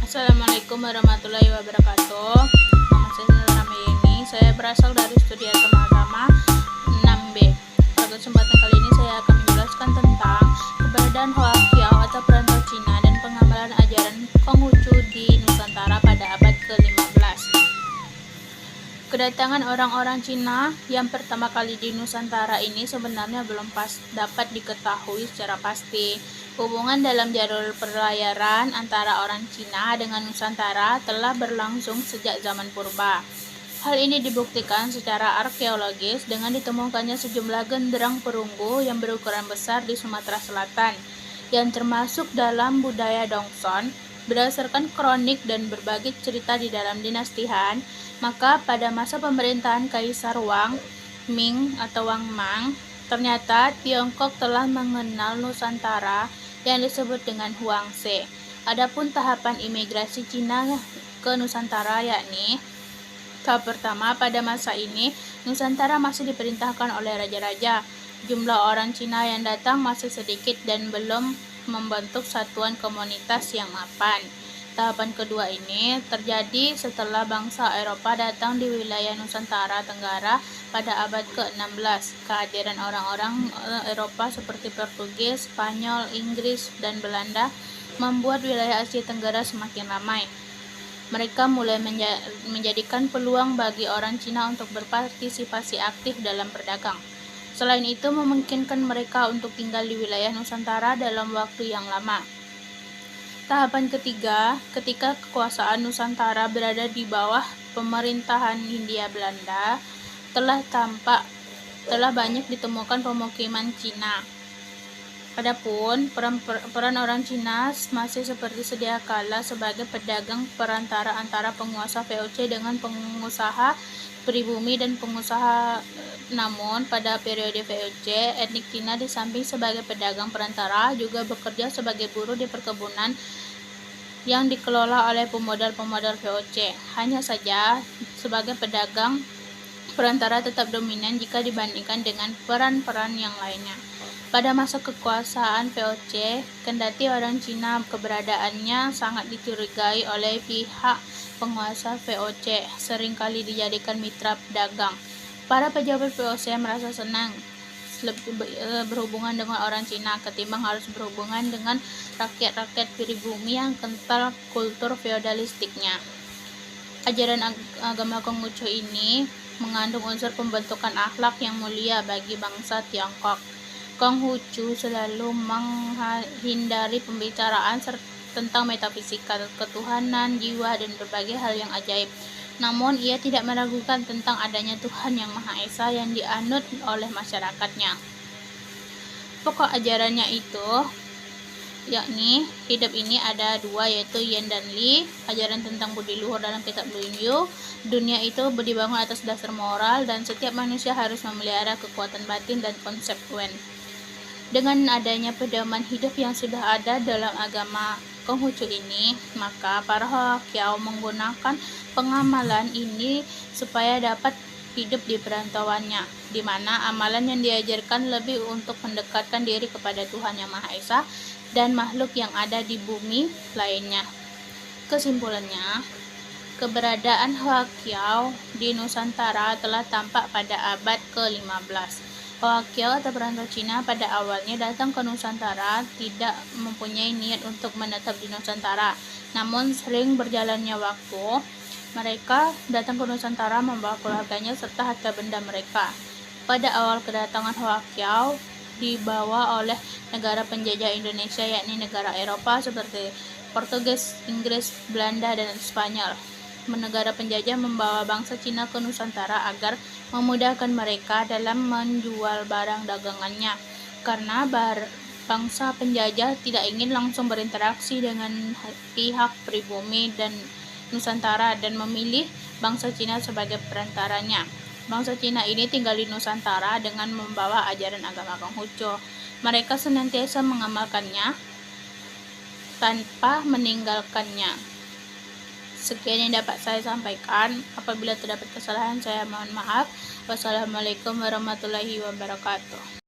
Assalamualaikum warahmatullahi wabarakatuh. Nama saya Rame ini. Saya berasal dari studi agama 6B. Pada kesempatan kali ini saya akan menjelaskan tentang keberadaan Hoa Kiao atau perantau Cina dan pengamalan ajaran Konghucu di Nusantara pada abad ke-15. Kedatangan orang-orang Cina yang pertama kali di Nusantara ini sebenarnya belum dapat diketahui secara pasti. Hubungan dalam jalur perlayaran antara orang Cina dengan Nusantara telah berlangsung sejak zaman purba. Hal ini dibuktikan secara arkeologis dengan ditemukannya sejumlah genderang perunggu yang berukuran besar di Sumatera Selatan, yang termasuk dalam budaya Dongson. Berdasarkan kronik dan berbagai cerita di dalam dinasti Han, maka pada masa pemerintahan Kaisar Wang Ming atau Wang Mang, ternyata Tiongkok telah mengenal Nusantara yang disebut dengan Huangse. Adapun tahapan imigrasi Cina ke Nusantara yakni tahap pertama, pada masa ini Nusantara masih diperintahkan oleh raja-raja. Jumlah orang Cina yang datang masih sedikit dan belum membentuk satuan komunitas yang mapan. Tahapan kedua ini terjadi setelah bangsa Eropa datang di wilayah Nusantara Tenggara pada abad ke-16. Kehadiran orang-orang Eropa seperti Portugis, Spanyol, Inggris, dan Belanda membuat wilayah Asia Tenggara semakin ramai. Mereka mulai menjadikan peluang bagi orang Cina untuk berpartisipasi aktif dalam berdagang. Selain itu, memungkinkan mereka untuk tinggal di wilayah Nusantara dalam waktu yang lama. Tahapan ketiga, ketika kekuasaan Nusantara berada di bawah pemerintahan Hindia Belanda, telah banyak ditemukan pemukiman Cina. Adapun peran orang Cina masih seperti sedia kala sebagai pedagang perantara antara penguasa VOC dengan pengusaha pribumi dan pengusaha. Namun pada periode VOC, etnik Cina di samping sebagai pedagang perantara juga bekerja sebagai buruh di perkebunan yang dikelola oleh pemodal-pemodal VOC. Hanya saja sebagai pedagang perantara tetap dominan jika dibandingkan dengan peran-peran yang lainnya. Pada masa kekuasaan VOC, kendati orang Cina keberadaannya sangat dicurigai oleh pihak penguasa VOC, seringkali dijadikan mitra pedagang. Para pejabat VOC merasa senang berhubungan dengan orang Cina ketimbang harus berhubungan dengan rakyat-rakyat pribumi yang kental kultur feodalistiknya. Ajaran agama Konghucu ini mengandung unsur pembentukan akhlak yang mulia bagi bangsa Tiongkok. Konghucu selalu menghindari pembicaraan tentang metafisika, ketuhanan, jiwa, dan berbagai hal yang ajaib. Namun, ia tidak meragukan tentang adanya Tuhan Yang Maha Esa yang dianut oleh masyarakatnya. Pokok ajarannya itu yakni hidup ini ada dua, yaitu Yin dan Li. Ajaran tentang budi luhur dalam kitab Luin Yu, dunia itu dibangun atas dasar moral dan setiap manusia harus memelihara kekuatan batin dan konsep Wen. Dengan adanya pedoman hidup yang sudah ada dalam agama Konghucu ini, maka para Hoa Kiao menggunakan pengamalan ini supaya dapat hidup di perantauannya, di mana amalan yang diajarkan lebih untuk mendekatkan diri kepada Tuhan Yang Maha Esa dan makhluk yang ada di bumi lainnya. Kesimpulannya, keberadaan Hoa Kiao di Nusantara telah tampak pada abad ke-15. Hoa Kiao atau perantau Cina pada awalnya datang ke Nusantara tidak mempunyai niat untuk menetap di Nusantara. Namun sering berjalannya waktu, mereka datang ke Nusantara membawa keluarganya serta harta benda mereka. Pada awal kedatangan Hoa Kiao dibawa oleh negara penjajah Indonesia, yakni negara Eropa seperti Portugis, Inggris, Belanda, dan Spanyol. Negara penjajah membawa bangsa Cina ke Nusantara agar memudahkan mereka dalam menjual barang dagangannya, karena bangsa penjajah tidak ingin langsung berinteraksi dengan pihak pribumi dan Nusantara dan memilih bangsa Cina sebagai perantaranya. Bangsa Cina ini tinggal di Nusantara dengan membawa ajaran agama Konghucu. Mereka senantiasa mengamalkannya tanpa meninggalkannya. Sekian yang dapat saya sampaikan. Apabila terdapat kesalahan, saya mohon maaf. Wassalamualaikum warahmatullahi wabarakatuh.